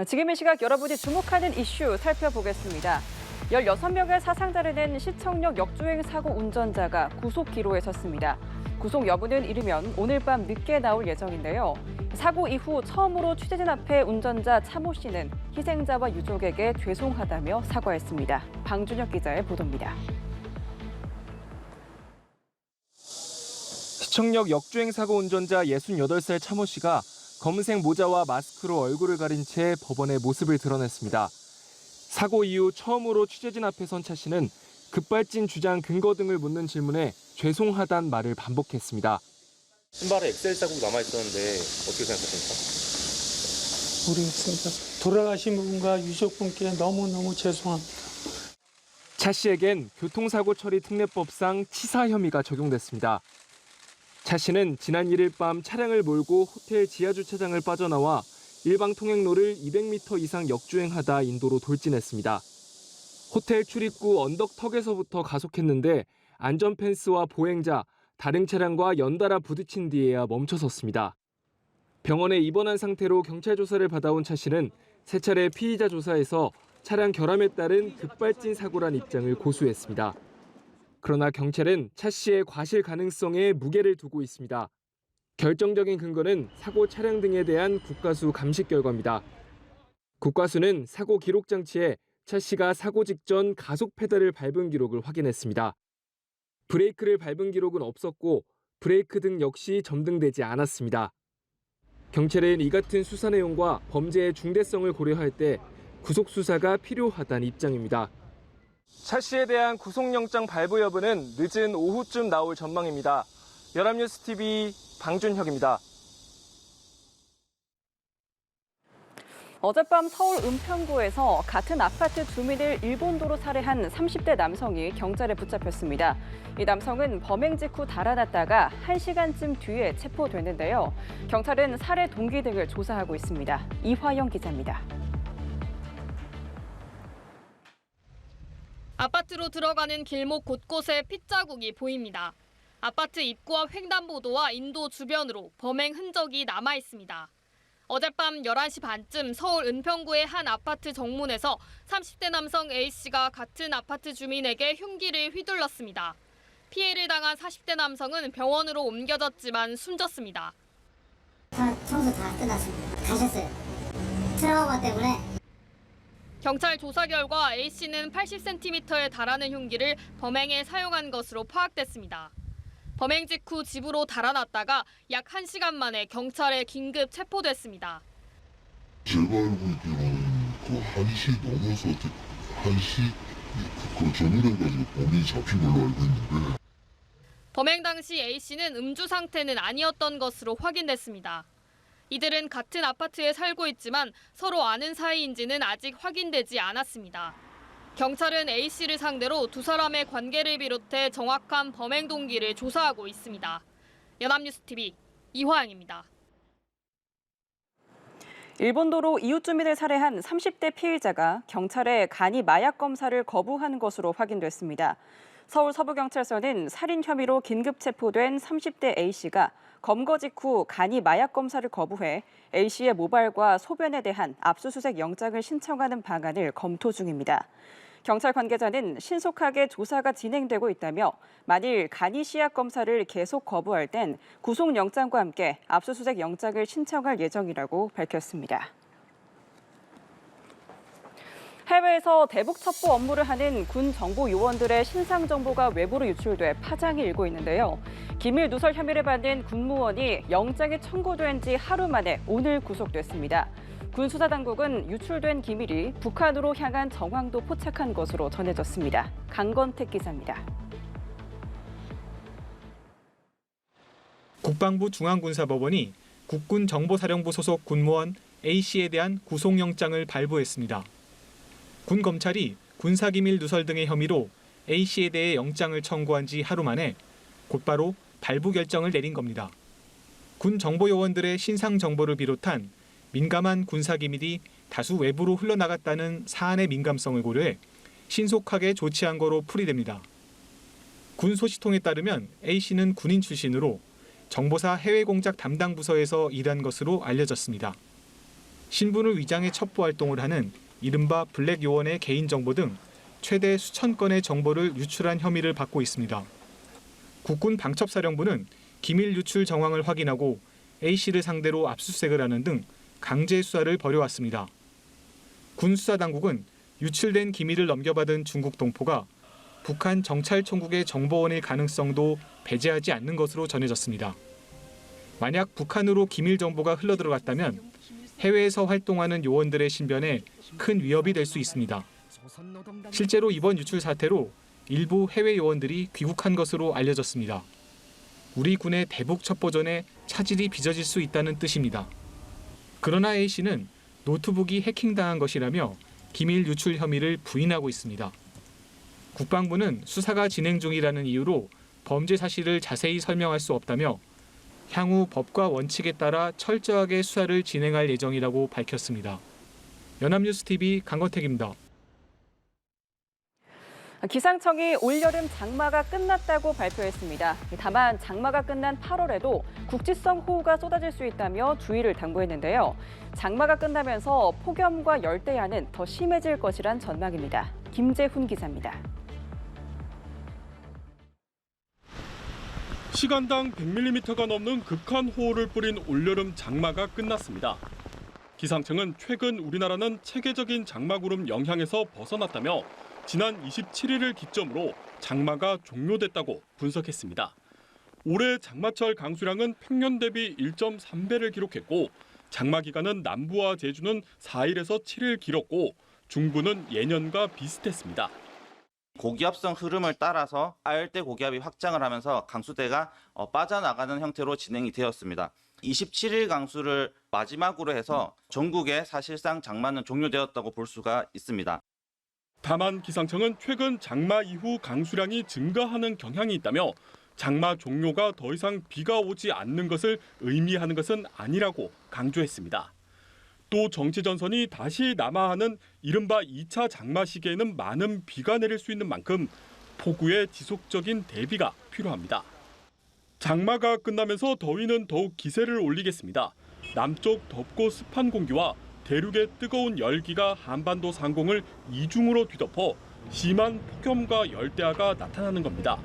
지금 이 시각 여러분이 주목하는 이슈 살펴보겠습니다. 16명의 사상자를 낸 시청역 역주행 사고 운전자가 구속 기로에 섰습니다. 구속 여부는 이르면 오늘 밤 늦게 나올 예정인데요. 사고 이후 처음으로 취재진 앞에 운전자 차모 씨는 희생자와 유족에게 죄송하다며 사과했습니다. 방준혁 기자의 보도입니다. 시청역 역주행 사고 운전자 68살 차모 씨가 검은색 모자와 마스크로 얼굴을 가린 채 법원에 모습을 드러냈습니다. 사고 이후 처음으로 취재진 앞에 선 차 씨는 급발진 주장 근거 등을 묻는 질문에 죄송하다는 말을 반복했습니다. 신발에 엑셀 자국 남아있었는데 어떻게 생각하십니까? 모르겠습니다. 돌아가신 분과 유족분께 너무너무 죄송합니다. 차 씨에겐 교통사고 처리 특례법상 치사 혐의가 적용됐습니다. 차 씨는 지난 1일 밤 차량을 몰고 호텔 지하주차장을 빠져나와 일방 통행로를 200m 이상 역주행하다 인도로 돌진했습니다. 호텔 출입구 언덕턱에서부터 가속했는데 안전펜스와 보행자, 다른 차량과 연달아 부딪힌 뒤에야 멈춰섰습니다. 병원에 입원한 상태로 경찰 조사를 받아온 차 씨는 세 차례 피의자 조사에서 차량 결함에 따른 급발진 사고란 입장을 고수했습니다. 그러나 경찰은 차 씨의 과실 가능성에 무게를 두고 있습니다. 결정적인 근거는 사고 차량 등에 대한 국가수 감식 결과입니다. 국가수는 사고 기록 장치에 차 씨가 사고 직전 가속 페달을 밟은 기록을 확인했습니다. 브레이크를 밟은 기록은 없었고 브레이크 등 역시 점등되지 않았습니다. 경찰은 이 같은 수사 내용과 범죄의 중대성을 고려할 때 구속 수사가 필요하다는 입장입니다. 차 씨에 대한 구속영장 발부 여부는 늦은 오후쯤 나올 전망입니다. 연합뉴스TV 방준혁입니다. 어젯밤 서울 은평구에서 같은 아파트 주민을 일본도로 살해한 30대 남성이 경찰에 붙잡혔습니다. 이 남성은 범행 직후 달아났다가 1시간쯤 뒤에 체포됐는데요. 경찰은 살해 동기 등을 조사하고 있습니다. 이화영 기자입니다. 아파트로 들어가는 길목 곳곳에 핏자국이 보입니다. 아파트 입구 앞 횡단보도와 인도 주변으로 범행 흔적이 남아 있습니다. 어젯밤 11시 반쯤 서울 은평구의 한 아파트 정문에서 30대 남성 A씨가 같은 아파트 주민에게 흉기를 휘둘렀습니다. 피해를 당한 40대 남성은 병원으로 옮겨졌지만 숨졌습니다. 청소 다 끝났습니다. 가셨어요. 트라우마 때문에. 경찰 조사 결과 A씨는 80cm에 달하는 흉기를 범행에 사용한 것으로 파악됐습니다. 범행 직후 집으로 달아났다가 약 1시간 만에 경찰에 긴급 체포됐습니다. 제가 알고 있기로는 그 1시 넘어서 1시 그 전후해가지고 범인이 잡힌 걸로 알고 있는데 범행 당시 A씨는 음주 상태는 아니었던 것으로 확인됐습니다. 이들은 같은 아파트에 살고 있지만 서로 아는 사이인지는 아직 확인되지 않았습니다. 경찰은 A씨를 상대로 두 사람의 관계를 비롯해 정확한 범행 동기를 조사하고 있습니다. 연합뉴스TV 이화영입니다. 일본도로 이웃 주민을 살해한 30대 피의자가 경찰에 간이 마약 검사를 거부한 것으로 확인됐습니다. 서울 서부경찰서는 살인 혐의로 긴급 체포된 30대 A씨가 검거 직후 간이 마약 검사를 거부해 A씨의 모발과 소변에 대한 압수수색 영장을 신청하는 방안을 검토 중입니다. 경찰 관계자는 신속하게 조사가 진행되고 있다며 만일 간이 시약 검사를 계속 거부할 땐 구속영장과 함께 압수수색 영장을 신청할 예정이라고 밝혔습니다. 해외에서 대북 첩보 업무를 하는 군 정보 요원들의 신상 정보가 외부로 유출돼 파장이 일고 있는데요. 기밀 누설 혐의를 받는 군무원이 영장이 청구된 지 하루 만에 오늘 구속됐습니다. 군 수사당국은 유출된 기밀이 북한으로 향한 정황도 포착한 것으로 전해졌습니다. 강건택 기자입니다. 국방부 중앙군사법원이 국군정보사령부 소속 군무원 A씨에 대한 구속영장을 발부했습니다. 군 검찰이 군사기밀 누설 등의 혐의로 A씨에 대해 영장을 청구한 지 하루 만에 곧바로 발부 결정을 내린 겁니다. 군 정보요원들의 신상 정보를 비롯한 민감한 군사기밀이 다수 외부로 흘러나갔다는 사안의 민감성을 고려해 신속하게 조치한 거로 풀이됩니다. 군 소식통에 따르면 A씨는 군인 출신으로 정보사 해외공작 담당 부서에서 일한 것으로 알려졌습니다. 신분을 위장해 첩보 활동을 하는 이른바 블랙 요원의 개인정보 등 최대 수천 건의 정보를 유출한 혐의를 받고 있습니다. 국군 방첩사령부는 기밀 유출 정황을 확인하고 A씨를 상대로 압수수색을 하는 등 강제 수사를 벌여왔습니다. 군 수사당국은 유출된 기밀을 넘겨받은 중국 동포가 북한 정찰총국의 정보원일 가능성도 배제하지 않는 것으로 전해졌습니다. 만약 북한으로 기밀 정보가 흘러들어갔다면 해외에서 활동하는 요원들의 신변에 큰 위협이 될 수 있습니다. 실제로 이번 유출 사태로 일부 해외 요원들이 귀국한 것으로 알려졌습니다. 우리 군의 대북 첩보전에 차질이 빚어질 수 있다는 뜻입니다. 그러나 A씨는 노트북이 해킹당한 것이라며 기밀 유출 혐의를 부인하고 있습니다. 국방부는 수사가 진행 중이라는 이유로 범죄 사실을 자세히 설명할 수 없다며 향후 법과 원칙에 따라 철저하게 수사를 진행할 예정이라고 밝혔습니다. 연합뉴스TV 강건택입니다. 기상청이 올여름 장마가 끝났다고 발표했습니다. 다만 장마가 끝난 8월에도 국지성 호우가 쏟아질 수 있다며 주의를 당부했는데요. 장마가 끝나면서 폭염과 열대야는 더 심해질 것이란 전망입니다. 김재훈 기자입니다. 시간당 100mm가 넘는 극한 호우를 뿌린 올여름 장마가 끝났습니다. 기상청은 최근 우리나라는 체계적인 장마구름 영향에서 벗어났다며 지난 27일을 기점으로 장마가 종료됐다고 분석했습니다. 올해 장마철 강수량은 평년 대비 1.3배를 기록했고 장마 기간은 남부와 제주는 4일에서 7일 길었고 중부는 예년과 비슷했습니다. 고기압성 흐름을 따라서 아열대 고기압이 확장을 하면서 강수대가 빠져나가는 형태로 진행이 되었습니다. 27일 강수를 마지막으로 해서 전국에 사실상 장마는 종료되었다고 볼 수가 있습니다. 다만 기상청은 최근 장마 이후 강수량이 증가하는 경향이 있다며 장마 종료가 더 이상 비가 오지 않는 것을 의미하는 것은 아니라고 강조했습니다. 또 정체전선이 다시 남하하는 이른바 2차 장마 시기에는 많은 비가 내릴 수 있는 만큼 폭우에 지속적인 대비가 필요합니다. 장마가 끝나면서 더위는 더욱 기세를 올리겠습니다. 남쪽 덥고 습한 공기와 대륙의 뜨거운 열기가 한반도 상공을 이중으로 뒤덮어 심한 폭염과 열대야가 나타나는 겁니다.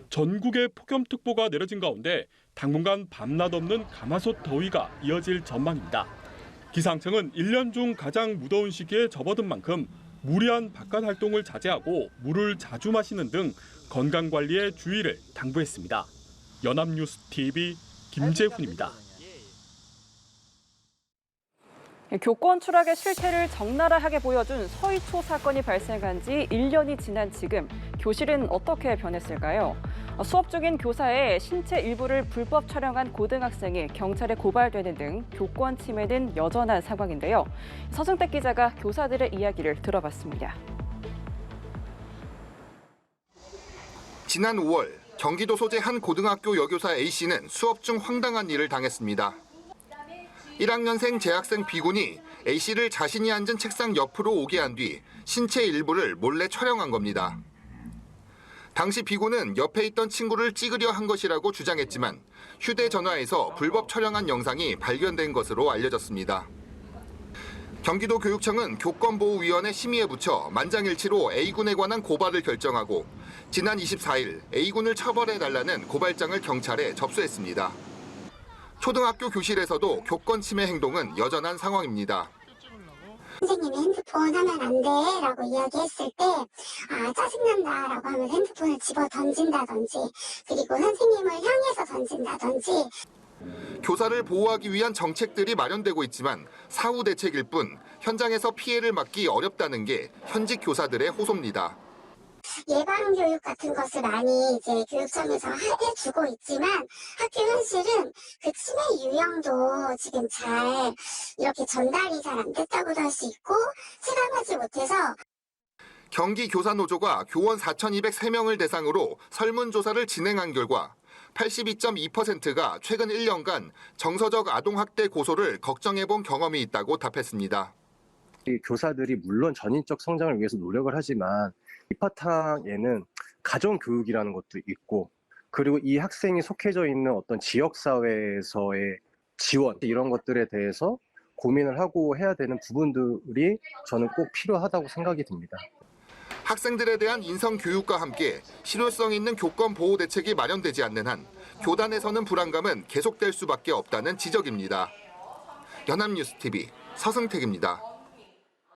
전국에 폭염특보가 내려진 가운데 당분간 밤낮 없는 가마솥 더위가 이어질 전망입니다. 기상청은 1년 중 가장 무더운 시기에 접어든 만큼 무리한 바깥 활동을 자제하고 물을 자주 마시는 등 건강관리에 주의를 당부했습니다. 연합뉴스TV 김재훈입니다. 교권 추락의 실태를 적나라하게 보여준 서희초 사건이 발생한 지 1년이 지난 지금 교실은 어떻게 변했을까요? 수업 중인 교사의 신체 일부를 불법 촬영한 고등학생이 경찰에 고발되는 등 교권 침해는 여전한 상황인데요. 서승택 기자가 교사들의 이야기를 들어봤습니다. 지난 5월 경기도 소재 한 고등학교 여교사 A씨는 수업 중 황당한 일을 당했습니다. 1학년생 재학생 B군이 A씨를 자신이 앉은 책상 옆으로 오게 한 뒤 신체 일부를 몰래 촬영한 겁니다. 당시 B군은 옆에 있던 친구를 찍으려 한 것이라고 주장했지만 휴대전화에서 불법 촬영한 영상이 발견된 것으로 알려졌습니다. 경기도 교육청은 교권보호위원회 심의에 붙여 만장일치로 A군에 관한 고발을 결정하고 지난 24일 A군을 처벌해달라는 고발장을 경찰에 접수했습니다. 초등학교 교실에서도 교권 침해 행동은 여전한 상황입니다. 선생님이 핸드폰 하면 안 돼 라고 이야기했을 때 짜증난다 라고 하면 핸드폰을 집어 던진다든지 그리고 선생님을 향해서 던진다든지 교사를 보호하기 위한 정책들이 마련되고 있지만 사후 대책일 뿐 현장에서 피해를 막기 어렵다는 게 현직 교사들의 호소입니다. 예방 교육 같은 것을 많이 이제 교육청에서 해주고 있지만 학교 현실은 그 침해 유형도 지금 잘 이렇게 전달이 잘 안 됐다고도 할 수 있고 체감하지 못해서 경기교사노조가 교원 4,203명을 대상으로 설문조사를 진행한 결과 82.2%가 최근 1년간 정서적 아동학대 고소를 걱정해본 경험이 있다고 답했습니다. 이 교사들이 물론 전인적 성장을 위해서 노력을 하지만 입학에는 가정교육이라는 것도 있고 그리고 이 학생이 속해져 있는 어떤 지역사회에서의 지원 이런 것들에 대해서 고민을 하고 해야 되는 부분들이 저는 꼭 필요하다고 생각이 듭니다. 학생들에 대한 인성 교육과 함께 실효성 있는 교권 보호 대책이 마련되지 않는 한 교단에서는 불안감은 계속될 수밖에 없다는 지적입니다. 연합뉴스TV 서승택입니다.